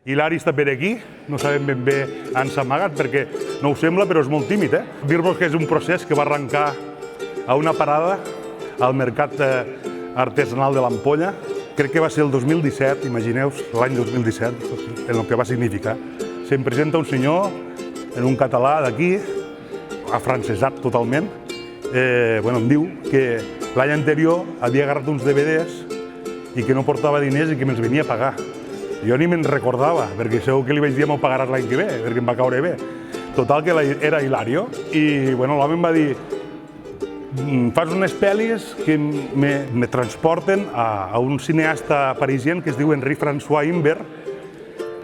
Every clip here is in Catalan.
Hilari està per aquí, no sabem ben bé on s'ha amagat perquè no ho sembla, però és molt tímid. Dir-vos que és un procés que va arrencar a una parada al mercat artesanal de l'Ampolla. Crec que va ser el 2017, imagineu-vos, l'any 2017, en el que va significar. Se'm presenta un senyor en un català d'aquí, afrancesat totalment. Em diu que l'any anterior havia agarrat uns DVDs i que no portava diners i que me'ls venia a pagar. Jo ni me'n recordava, perquè segur que li vaig dir m'ho pagaràs l'any que ve, perquè em va caure bé. Total, que era Hilario, i l'home em va dir fas unes pel·lis que me transporten a un cineasta parisien que es diu Henri-François Imbert,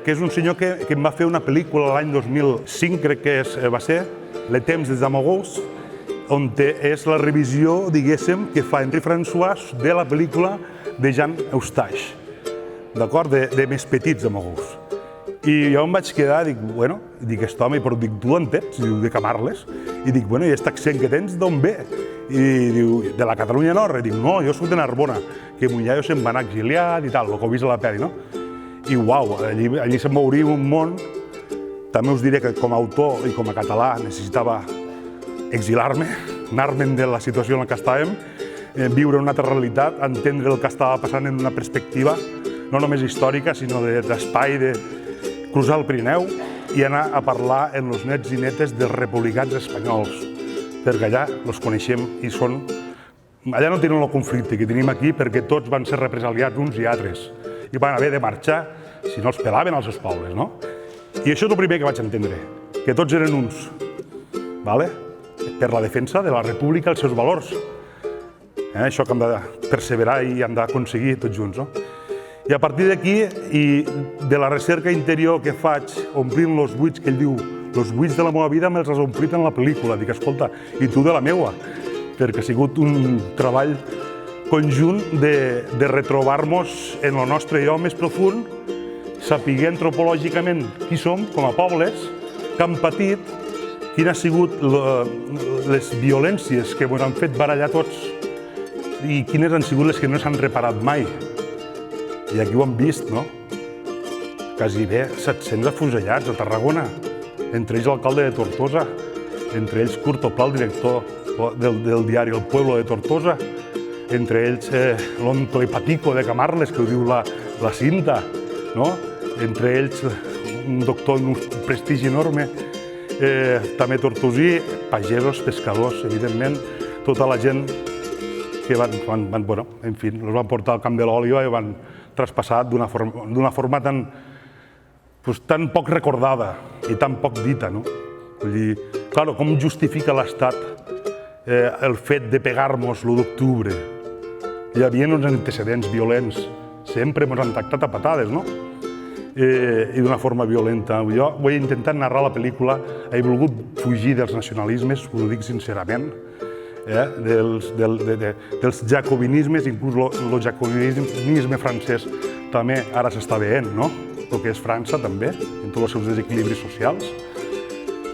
que és un senyor que em va fer una pel·lícula l'any 2005, crec que va ser, Le temps des amoureux, on és la revisió, diguéssim, que fa Henri-François de la pel·lícula de Jean Eustache, d'acord? De més petits amogus. I jo em vaig quedar, dic, aquest home, però dic, tu entens? Diu, de Camarles. I dic, i aquest accent que tens d'on ve? I diu, de la Catalunya Nord. I dic, no, jo soc de Narbona, que mon iaio se'n va anar exiliat i tal, el que heu vist a la pel·li, no? I uau, allí se'm va obrir un món. També us diré que com a autor i com a català necessitava exilar-me, anar-me'n de la situació en la que estàvem, viure una altra realitat, entendre el que estava passant en una perspectiva no només històrica, sinó d'espai, de cruzar el Pirineu i anar a parlar amb els nets i netes dels republicans espanyols, perquè allà els coneixem i són... Allà no tenen el conflicte que tenim aquí perquè tots van ser represaliats uns i altres i van haver de marxar si no els pelaven als seus pobles, no? I això és el primer que vaig entendre, que tots eren uns, per la defensa de la república i els seus valors. Això que hem de perseverar i hem d'aconseguir tots junts, no? I a partir d'aquí, i de la recerca interior que faig, omplint els buits, que ell diu, els buits de la meva vida me'ls has omplit en la pel·lícula. Dic, escolta, i tu de la meua? Perquè ha sigut un treball conjunt de retrobar-nos en el nostre jo més profund, saber antropològicament qui som com a pobles, que han patit, quines han sigut les violències que ens han fet barallar tots i quines han sigut les que no s'han reparat mai. I aquí ho hem vist, no? Quasi bé 700 afusellats a Tarragona, entre ells l'alcalde de Tortosa, entre ells Curto Pla, el director del diari El Pueblo de Tortosa, entre ells l'oncle Patico de Camarles, que ho diu la Cinta, no? Entre ells un doctor amb un prestigi enorme, també tortosí, pagesos, pescadors, evidentment, tota la gent que els van portar al Camp de l'Òliba i van traspassar d'una forma tan poc recordada i tan poc dita, no? Vull dir, clar, com justifica l'Estat el fet de pegar-nos l'1 d'octubre? Hi havia uns antecedents violents, sempre ens han tractat a patades, no? I d'una forma violenta. Jo he intentat narrar la pel·lícula, he volgut fugir dels nacionalismes, ho dic sincerament, dels jacobinismes, inclús el jacobinisme francès també ara s'està veient, no? El que és França també, en tots els seus desequilibris socials.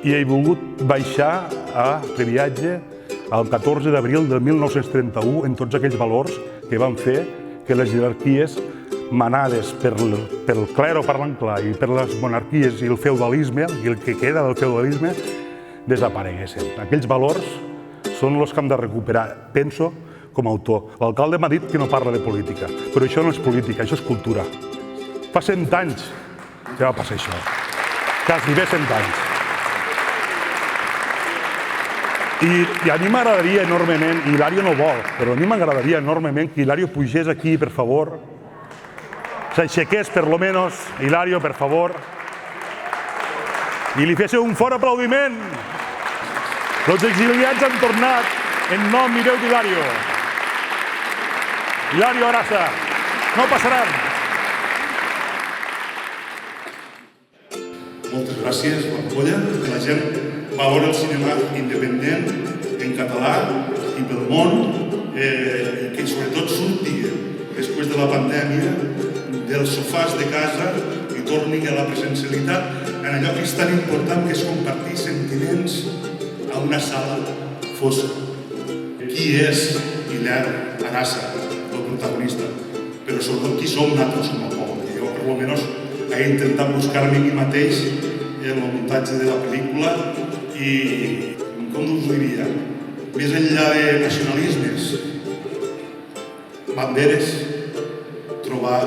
I he volgut baixar a viatge el 14 d'abril de 1931 en tots aquells valors que van fer que les jerarquies manades pel clero parlant clar i per les monarquies i el feudalisme, i el que queda del feudalisme, desapareguessin. Aquells valors són els que hem de recuperar, penso, com a autor. L'alcalde m'ha dit que no parla de política, però això no és política, això és cultura. Fa 100 anys que va passar això. Quasi bé 100 anys. I a mi m'agradaria enormement, i Hilario no vol, però a mi m'agradaria enormement que Hilario pugés aquí, per favor, s'aixequés, per lo menos, Hilario, per favor, i li féssiu un fort aplaudiment. Els exiliats han tornat en nom i veu d'Hilario. Hilario Arasa, no passaran. Moltes gràcies, l'Ampolla, que la gent valora el cinema independent en català i pel món, i que sobretot surti després de la pandèmia dels sofàs de casa i torni a la presencialitat en allò que és tan important, que és compartir sentiments a una sala fosca. Qui és Hilario Arasa, el protagonista? Però sobretot qui som nosaltres com a poble. Jo, per lo menos, he intentat buscar-me a mi mateix en el muntatge de la pel·lícula i, com us diria, més enllà de nacionalismes, banderes, trobar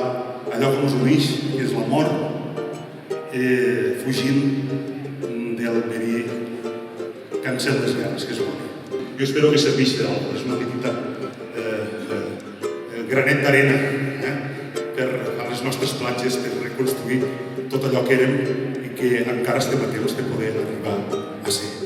allò que ens uneix, que és l'amor, fugint del verí que encén les guerres, que és l'odi. Jo espero que serveixi d'alguna cosa, és una petita granet d'arena per a les nostres platges, per reconstruir tot allò que érem i que encara estem a temps de poder arribar a ser.